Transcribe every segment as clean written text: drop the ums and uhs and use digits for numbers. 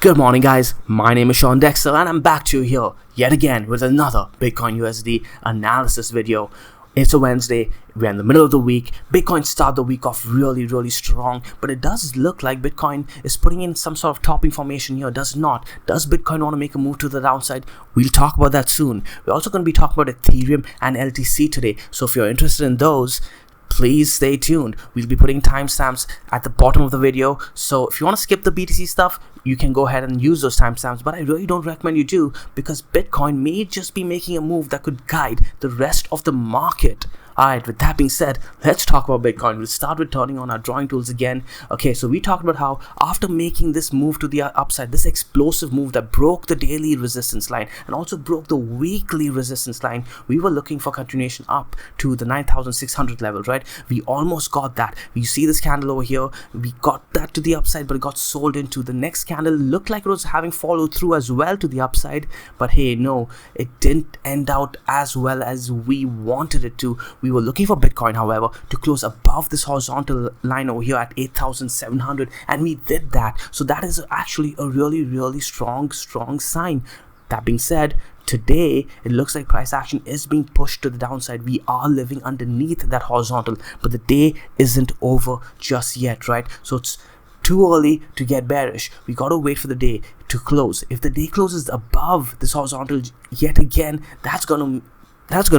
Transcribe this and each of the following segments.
Good morning guys, my name is Sean Dexter and I'm back to you here yet again with another Bitcoin USD analysis video. It's a Wednesday, we're in the middle of the week. Bitcoin started the week off really strong, but it does look like Bitcoin is putting in some sort of topping formation here, does it not? Does Bitcoin want to make a move to the downside? We'll talk about that soon. We're also going to be talking about Ethereum and LTC today, so if you're interested in those, please stay tuned. We'll be putting timestamps at the bottom of the video, so if you want to skip the BTC stuff, you can go ahead and use those timestamps, but I really don't recommend you do, because Bitcoin may just be making a move that could guide the rest of the market. Alright, with that being said, let's talk about Bitcoin. We'll start with turning on our drawing tools again. Okay, so we talked about how after making this move to the upside, this explosive move that broke the daily resistance line and also broke the weekly resistance line, we were looking for continuation up to the 9,600 level, right? We almost got that. You see this candle over here, we got that to the upside, but it got sold into. The next candle looked like it was having followed through as well to the upside, but hey, no, it didn't end out as well as we wanted it to. We were looking for Bitcoin, however, to close above this horizontal line over here at 8,700, and we did that. So that is actually a really strong sign. That being said, today it looks like price action is being pushed to the downside. We are living underneath that horizontal, but the day isn't over just yet, right? So it's too early to get bearish. We gotta wait for the day to close. If the day closes above this horizontal yet again, that's gonna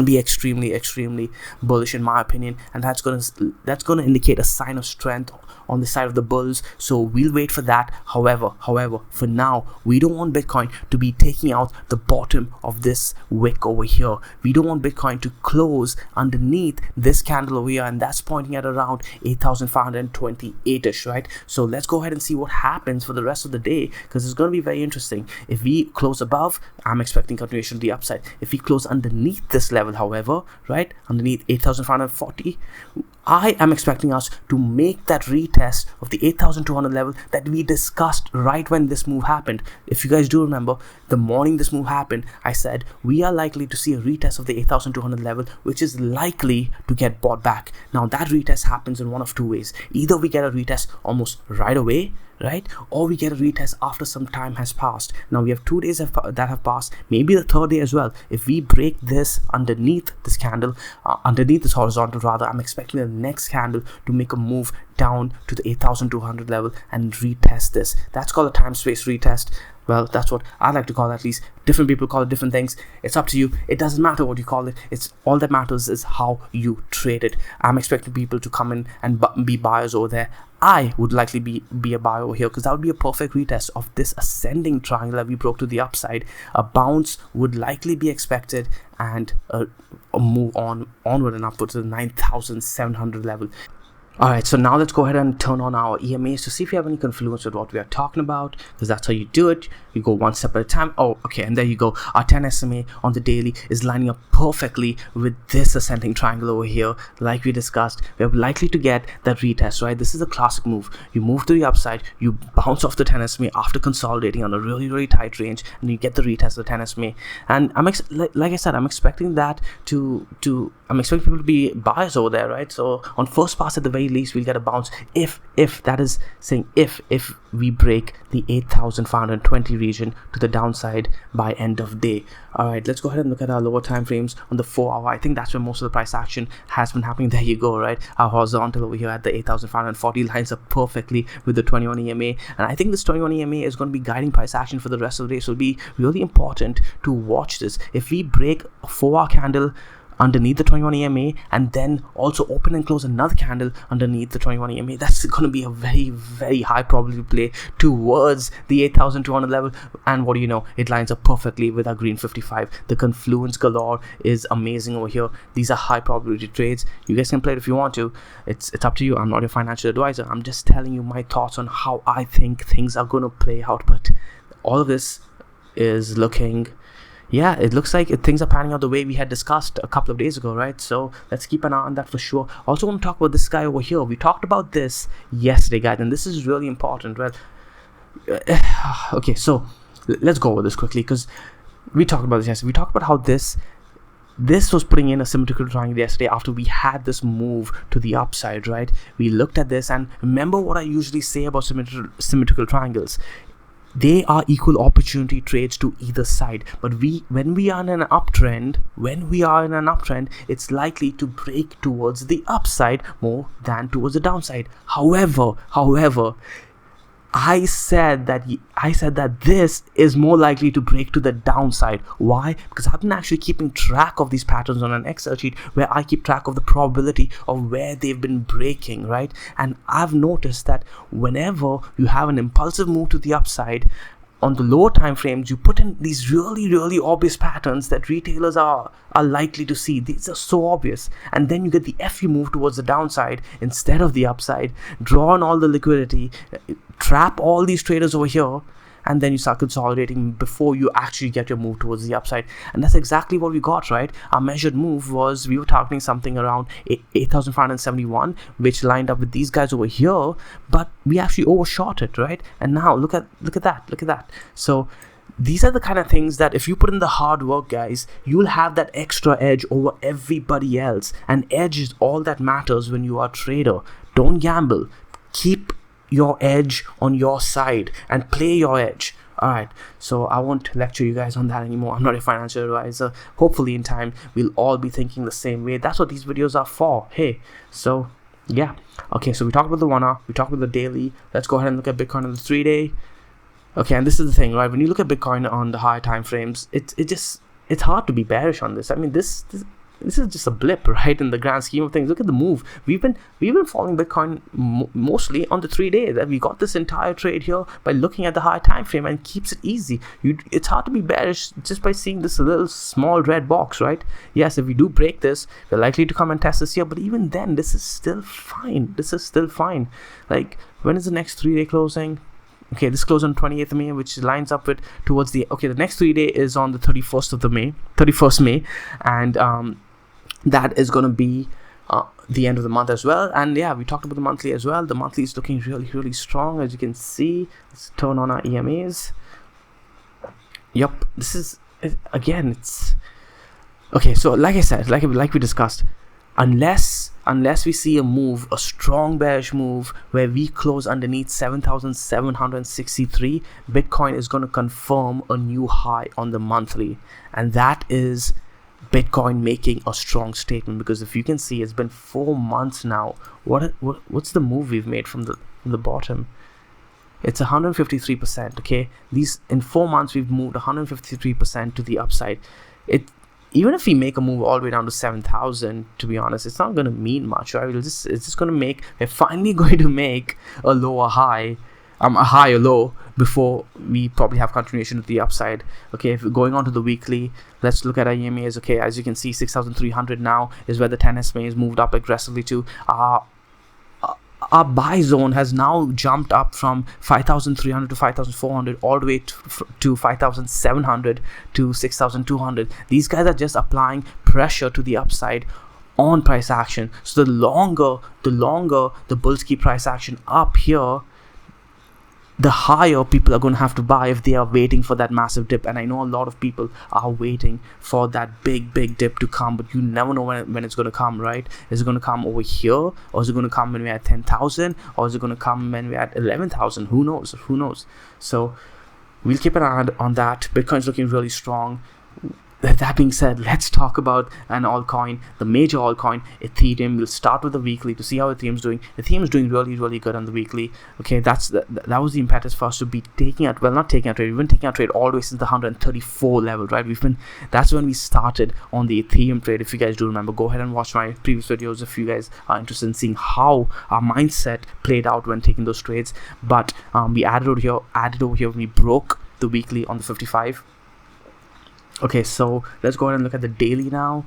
be extremely bullish in my opinion, and that's gonna indicate a sign of strength on the side of the bulls. So we'll wait for that. However, for now, we don't want Bitcoin to be taking out the bottom of this wick over here. We don't want Bitcoin to close underneath this candle over here, and that's pointing at around 8,528ish, right? So let's go ahead and see what happens for the rest of the day, because it's going to be very interesting. If we close above, I'm expecting continuation to the upside. If we close underneath this level, however, right, underneath 8,540, I am expecting us to make that retest of the 8,200 level that we discussed right when this move happened. If you guys do remember, the morning this move happened, I said we are likely to see a retest of the 8,200 level, which is likely to get bought back. Now that retest happens in one of two ways. Either we get a retest almost right away, right, or we get a retest after some time has passed. Now we have 2 days that have passed, maybe the third day as well. If we break this underneath this candle, underneath this horizontal rather, I'm expecting the next candle to make a move down to the 8,200 level and retest this. That's called a time space retest. Well, that's what I like to call it, at least. Different people call it different things. It's up to you. It doesn't matter what you call it. It's all that matters is how you trade it. I'm expecting people to come in and be buyers over there. I would likely be a buyer over here, because that would be a perfect retest of this ascending triangle that we broke to the upside. A bounce would likely be expected, and a move onward and upward to the 9,700 level. Alright, so now let's go ahead and turn on our EMAs to see if we have any confluence with what we are talking about, because that's how you do it. You go one step at a time. Oh, okay, and there you go. Our 10 SMA on the daily is lining up perfectly with this ascending triangle over here. Like we discussed, we're likely to get that retest, right? This is a classic move. You move to the upside, you bounce off the 10 SMA after consolidating on a really tight range, and you get the retest of the 10 SMA. And like I said, I'm expecting that I'm expecting people to be buyers over there, right? So on first pass, at the very least, we'll get a bounce if that is saying if we break the 8,520 region to the downside by end of day. All right, let's go ahead and look at our lower time frames on the 4 hour. I think that's where most of the price action has been happening. There you go, right? Our horizontal over here at the 8,540 lines up perfectly with the 21 EMA, and I think this 21 EMA is going to be guiding price action for the rest of the day. So it'll be really important to watch this. If we break a 4 hour candle underneath the 21 EMA and then also open and close another candle underneath the 21 EMA, that's going to be a very high probability play towards the 8,200 level. And what do you know, it lines up perfectly with our green 55. The confluence galore is amazing over here. These are high probability trades. You guys can play it if you want to. It's up to you. I'm not your financial advisor. I'm just telling you my thoughts on how I think things are going to play out. But all of this is looking, yeah, it looks like things are panning out the way we had discussed a couple of days ago, right? So let's keep an eye on that for sure. Also want to talk about this guy over here. We talked about this yesterday, guys, and this is really important. Well, okay, so let's go over this quickly, because we talked about this yesterday. We talked about how this was putting in a symmetrical triangle yesterday after we had this move to the upside, right? We looked at this, and remember what I usually say about symmetrical triangles. they are equal opportunity trades to either side. But when we are in an uptrend, it's likely to break towards the upside more than towards the downside. However, I said that this is more likely to break to the downside. Why? Because I've been actually keeping track of these patterns on an Excel sheet where I keep track of the probability of where they've been breaking, right? And I've noticed that whenever you have an impulsive move to the upside, on the lower time frames, you put in these really obvious patterns that retailers are likely to see. These are so obvious. And then you get the FU move towards the downside instead of the upside, draw on all the liquidity, trap all these traders over here, and then you start consolidating before you actually get your move towards the upside. And that's exactly what we got, right? Our measured move was, we were targeting something around 8,571, which lined up with these guys over here, but we actually overshot it, right? And now look at that. So these are the kind of things that if you put in the hard work, guys, you'll have that extra edge over everybody else. And edge is all that matters when you are a trader. Don't gamble. Keep your edge on your side and play your edge. All right, so I won't lecture you guys on that anymore. I'm not a financial advisor. Hopefully in time we'll all be thinking the same way. That's what these videos are for. Hey, so yeah, okay, so we talked about the 1 hour, we talked about the daily. Let's go ahead and look at Bitcoin on the 3-day. Okay, and this is the thing, right? When you look at Bitcoin on the higher time frames, it's hard to be bearish on this. I mean, this is just a blip, right, in the grand scheme of things. Look at the move. We've been following Bitcoin mostly on the 3-day. That we got this entire trade here by looking at the higher time frame, and keeps it easy. It's hard to be bearish just by seeing this little small red box, right? Yes, if we do break this, we're likely to come and test this here, but even then, this is still fine. Like, when is the next 3-day closing? Okay, this closed on 28th of May, which lines up with towards the, okay, the next 3-day is on the 31st May, and that is going to be the end of the month as well. And yeah, we talked about the monthly as well. The monthly is looking really strong, as you can see. Let's turn on our EMAs. Yep, this is, again, it's okay. So like I said, like we discussed, unless we see a strong bearish move where we close underneath 7,763, Bitcoin is going to confirm a new high on the monthly, and that is Bitcoin making a strong statement. Because if you can see, it's been 4 months now. What's the move we've made from the bottom? It's 153%. Okay, these in 4 months we've moved 153% to the upside. Even if we make a move all the way down to 7,000, to be honest, it's not going to mean much, right? It's just going to we're finally going to make a lower high, a high or low, before we probably have continuation to the upside. Okay, if we're going on to the weekly, let's look at our EMAs. Okay, as you can see, 6,300 now is where the 10 SMA is moved up aggressively to. Our buy zone has now jumped up from 5,300 to 5,400, all the way to 5,700 to 6,200. These guys are just applying pressure to the upside on price action. So the longer the bulls keep price action up here, the higher people are going to have to buy if they are waiting for that massive dip. And I know a lot of people are waiting for that big dip to come, but you never know when it's going to come, right? Is it going to come over here, or is it going to come when we're at 10,000, or is it going to come when we're at 11,000? Who knows? So we'll keep an eye on that. Bitcoin's looking really strong. That being said, let's talk about an altcoin, the major altcoin, Ethereum. We'll start with the weekly to see how Ethereum's doing. Ethereum's doing really good on the weekly. Okay, that was the impetus for us to be taking out, well, not taking out trade. We've been taking out trade all the way since the 134 level, right? That's when we started on the Ethereum trade. If you guys do remember, go ahead and watch my previous videos if you guys are interested in seeing how our mindset played out when taking those trades. But we added over here when we broke the weekly on the 55. Okay, so let's go ahead and look at the daily now.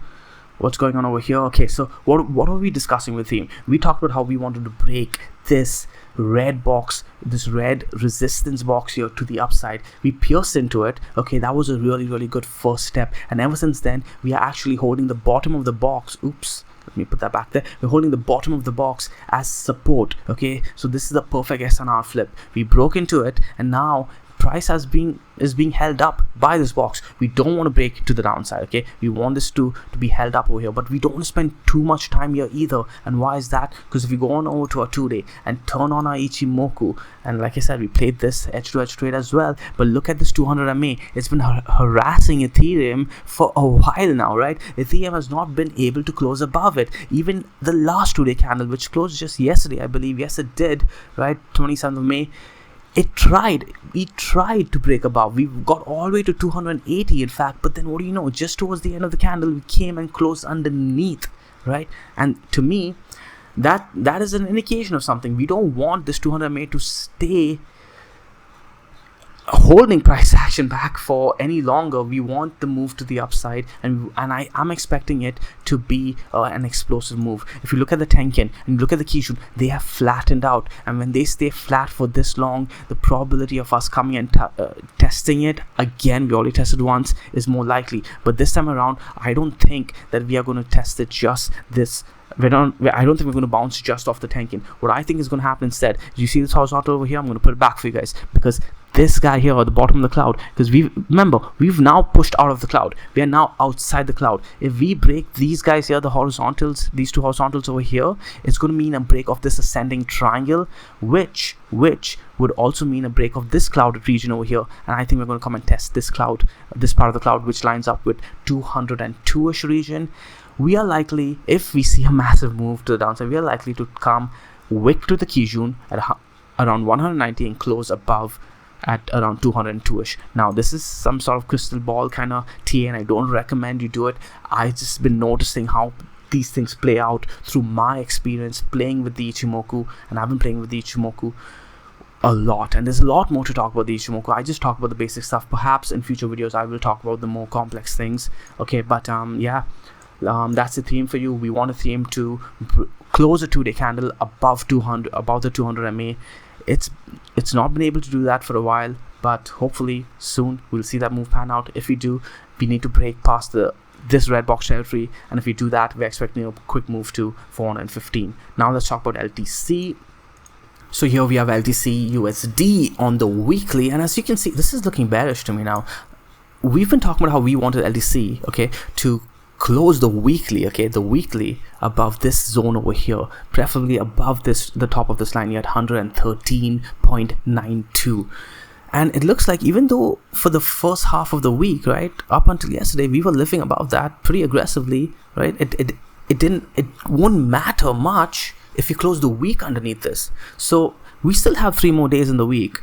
What's going on over here? Okay, so what are we discussing with Ethereum? We talked about how we wanted to break this red box, this red resistance box here to the upside. We pierced into it. Okay, that was a really good first step. And ever since then, we are actually holding the bottom of the box. Oops. Let me put that back there. We're holding the bottom of the box as support. Okay, so this is a perfect SNR flip. We broke into it, and now price is being held up by this box. We don't want to break to the downside, okay? We want this to be held up over here, but we don't want to spend too much time here either. And why is that? Because if we go on over to our 2-day and turn on our Ichimoku, and like I said, we played this edge to edge trade as well, but look at this 200 MA. It's been harassing Ethereum for a while now, right? Ethereum has not been able to close above it. Even the last 2-day candle, which closed just yesterday, I believe, yes it did, right? 27th of May. We tried to break above. We got all the way to 280 in fact, but then what do you know, just towards the end of the candle we came and closed underneath, right? And to me, that is an indication of something. We don't want this 200 MA to stay holding price action back for any longer. We want the move to the upside, and I'm expecting it to be an explosive move. If you look at the Tenkan and look at the Kijun, they have flattened out, and when they stay flat for this long, the probability of us coming and testing it again, we already tested once, is more likely. But this time around, I don't think that we are going to test it just this. I don't think we're going to bounce just off the Tenkan. What I think is going to happen instead, you see this horizontal over here, I'm going to put it back for you guys, because this guy here at the bottom of the cloud, because we've now pushed out of the cloud. We are now outside the cloud. If we break these guys here, the horizontals, these two horizontals over here, it's going to mean a break of this ascending triangle, which would also mean a break of this clouded region over here. And I think we're going to come and test this cloud, this part of the cloud, which lines up with 202-ish region. We are likely, if we see a massive move to the downside, we are likely to come wick to the Kijun at around 190 and close above at around 202-ish. Now this is some sort of crystal ball kind of TA, and I don't recommend you do it. I just been noticing how these things play out through my experience playing with the Ichimoku, and I've been playing with the Ichimoku a lot, and there's a lot more to talk about the Ichimoku. I just talk about the basic stuff. Perhaps in future videos I will talk about the more complex things, okay? But yeah, that's the theme for you. We want a theme to close a 2-day candle above 200, above the 200 MA. It's not been able to do that for a while, but hopefully soon we'll see that move pan out. If we do, we need to break past this red box territory, and if we do that, we're expecting a quick move to 415. Now let's talk about LTC. So here we have LTC USD on the weekly, and as you can see, this is looking bearish to me now. We've been talking about how we wanted LTC, okay, to close the weekly, okay, the weekly above this zone over here, preferably above the top of this line here at 113.92. And it looks like, even though for the first half of the week, right, up until yesterday, we were living above that pretty aggressively, right? It won't matter much if you close the week underneath this. So we still have 3 more days in the week,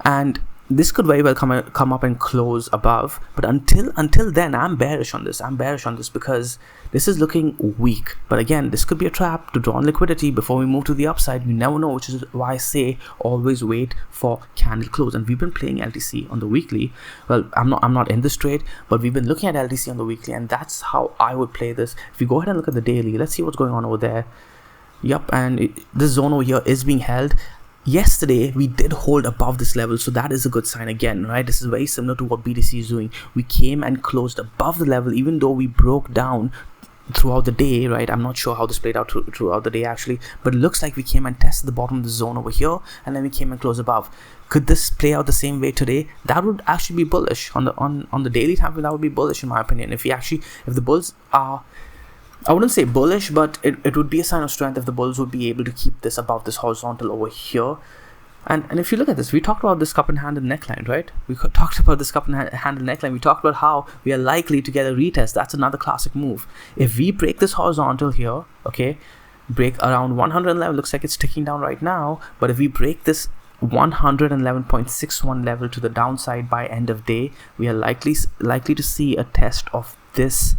and this could very well come up and close above. But until then, I'm bearish on this. Because this is looking weak. But again, this could be a trap to draw on liquidity before we move to the upside. You never know, which is why I say always wait for candle close. And we've been playing LTC on the weekly. Well, I'm not in this trade, but we've been looking at LTC on the weekly, and that's how I would play this. If you go ahead and look at the daily, let's see what's going on over there. Yep, and this zone over here is being held. Yesterday we did hold above this level, so that is a good sign again, right? This is very similar to what BTC is doing. We came and closed above the level, even though we broke down throughout the day, right? I'm not sure how this played out throughout the day actually, but it looks like we came and tested the bottom of the zone over here, and then we came and closed above. Could this play out the same way today? That would actually be bullish on the daily time frame. That would be bullish in my opinion. If the bulls are, I wouldn't say bullish, but it would be a sign of strength if the bulls would be able to keep this above this horizontal over here. And if you look at this, we talked about this cup and handle neckline, right? We talked about this cup and handle neckline. We talked about how we are likely to get a retest. That's another classic move. If we break this horizontal here, okay, break around 111, looks like it's ticking down right now. But if we break this 111.61 level to the downside by end of day, we are likely to see a test of this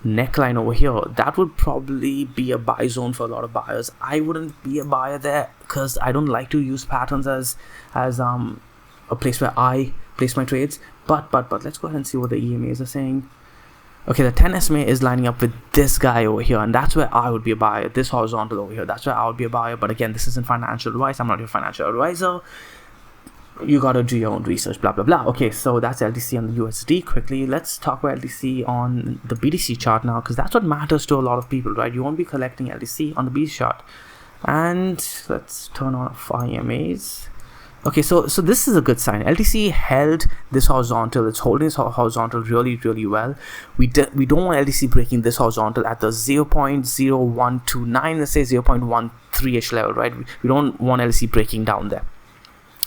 neckline over here. That would probably be a buy zone for a lot of buyers. I wouldn't be a buyer there because I don't like to use patterns as a place where I place my trades. But let's go ahead and see what the EMAs are saying. Okay, the 10 SMA is lining up with this guy over here, and that's where I would be a buyer. This horizontal over here, that's where I would be a buyer. But again, this isn't financial advice. I'm not your financial advisor. You gotta do your own research, blah blah blah. Okay, so that's LTC on the USD. Quickly, let's talk about LTC on the BTC chart now, because that's what matters to a lot of people, right? You won't be collecting LTC on the BTC chart. And let's turn on 5 EMAs, Okay, so this is a good sign. LTC held this horizontal. It's holding this horizontal really well. We don't want LTC breaking this horizontal at the 0.0129, let's say 0.13ish level, right? We don't want LTC breaking down there.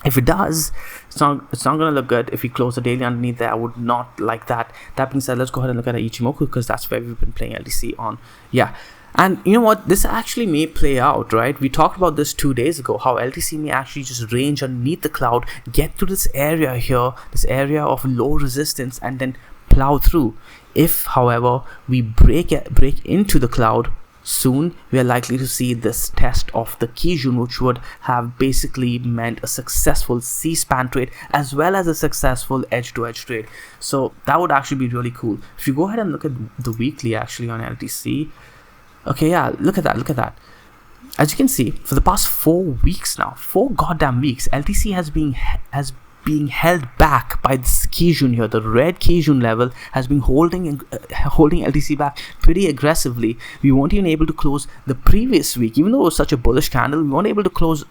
If it does, it's not gonna look good. If we close the daily underneath there, I would not like that. That being said, let's go ahead and look at Ichimoku, because that's where we've been playing LTC on. Yeah. And you know what, this actually may play out, right? We talked about this 2 days ago, how LTC may actually just range underneath the cloud, get to this area here, this area of low resistance, and then plow through. If, however, we break into the cloud soon, we are likely to see this test of the Kijun, which would have basically meant a successful C-span trade as well as a successful edge-to-edge trade. So that would actually be really cool. If you go ahead and look at the weekly actually on LTC, okay, yeah, look at that. As you can see, for the past 4 weeks now, 4 goddamn weeks, LTC has been held back by this Kijun here. The red Kijun level has been holding LTC back pretty aggressively. We weren't even able to close the previous week, even though it was such a bullish candle. We weren't able to close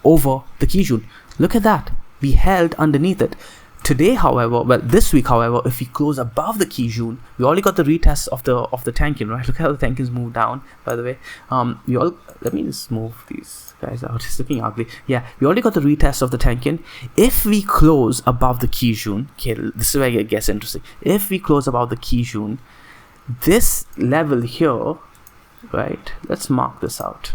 over the Kijun. Look at that. We held underneath it. Today, however, this week, however, if we close above the Kijun, we already got the retest of the Tenkin, right? Look how the Tenkin's moved down, by the way. Let me just move these guys out. It's looking ugly. Yeah, we already got the retest of the Tenkin. If we close above the Kijun, okay, this is where it gets interesting. If we close above the Kijun, this level here, right? Let's mark this out.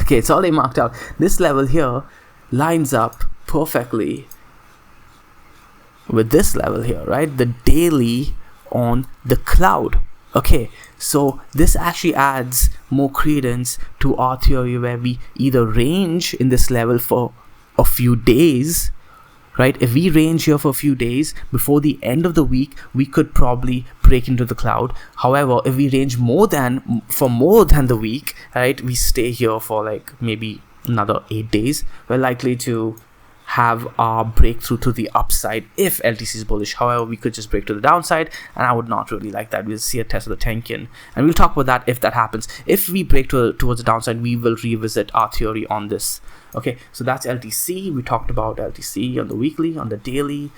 Okay, it's already marked out. This level here lines up perfectly with this level here, right? The daily on the cloud. Okay, so this actually adds more credence to our theory, where we either range in this level for a few days, right? If we range here for a few days, before the end of the week, we could probably break into the cloud. However, if we range more than the week, right, we stay here for like maybe another 8 days, we're likely to have our breakthrough to the upside if LTC is bullish. However, we could just break to the downside, and I would not really like that. We'll see a test of the Tenkin, and we'll talk about that if that happens. If we break towards the downside, we will revisit our theory on this. Okay, so that's LTC. We talked about LTC on the weekly, on the daily.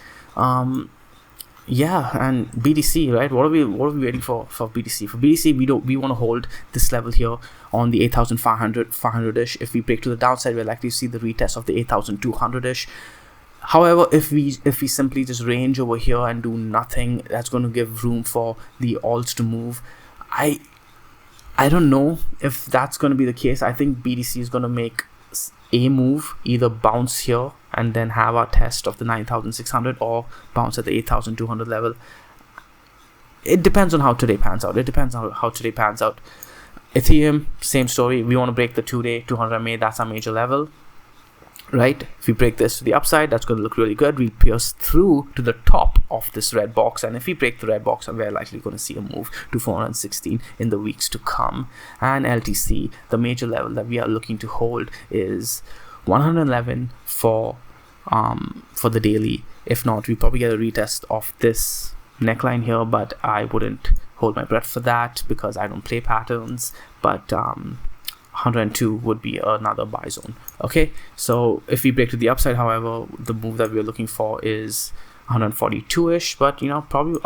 Yeah, and BTC, right? What are we waiting for BTC? For BTC, we want to hold this level here on the 8,500-ish. If we break to the downside, we're likely to see the retest of the 8,200-ish. However, if we simply just range over here and do nothing, that's going to give room for the alts to move. I don't know if that's going to be the case. I think BTC is going to make a move, either bounce here and then have our test of the 9,600, or bounce at the 8,200 level. It depends on how today pans out. Ethereum, same story. We want to break the 2-day 200 MA. That's our major level, right? If we break this to the upside, that's going to look really good. We'll pierce through to the top of this red box, and if we break the red box, we're likely going to see a move to 416 in the weeks to come. And LTC, the major level that we are looking to hold is 111 for the daily. If not, we probably get a retest of this neckline here, but I wouldn't hold my breath for that because I don't play patterns. But 102 would be another buy zone. Okay, so if we break to the upside, however, the move that we're looking for is 142-ish, but probably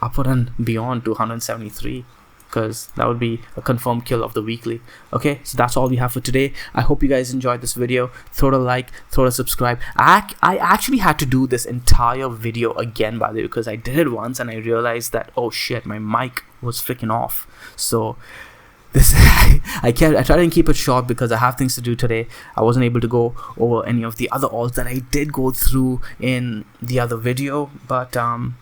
upward and beyond to 173, because that would be a confirmed kill of the weekly. Okay, so that's all we have for today. I hope you guys enjoyed this video. Throw it a like, throw it a subscribe. I actually had to do this entire video again, by the way, because I did it once and I realized that, oh shit, my mic was freaking off. So this I tried to keep it short because I have things to do today. I wasn't able to go over any of the other alts that I did go through in the other video, but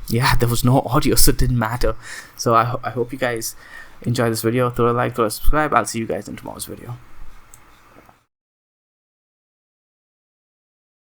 yeah, there was no audio, so it didn't matter. So I hope you guys enjoy this video. Throw a like, throw a subscribe. I'll see you guys in tomorrow's video.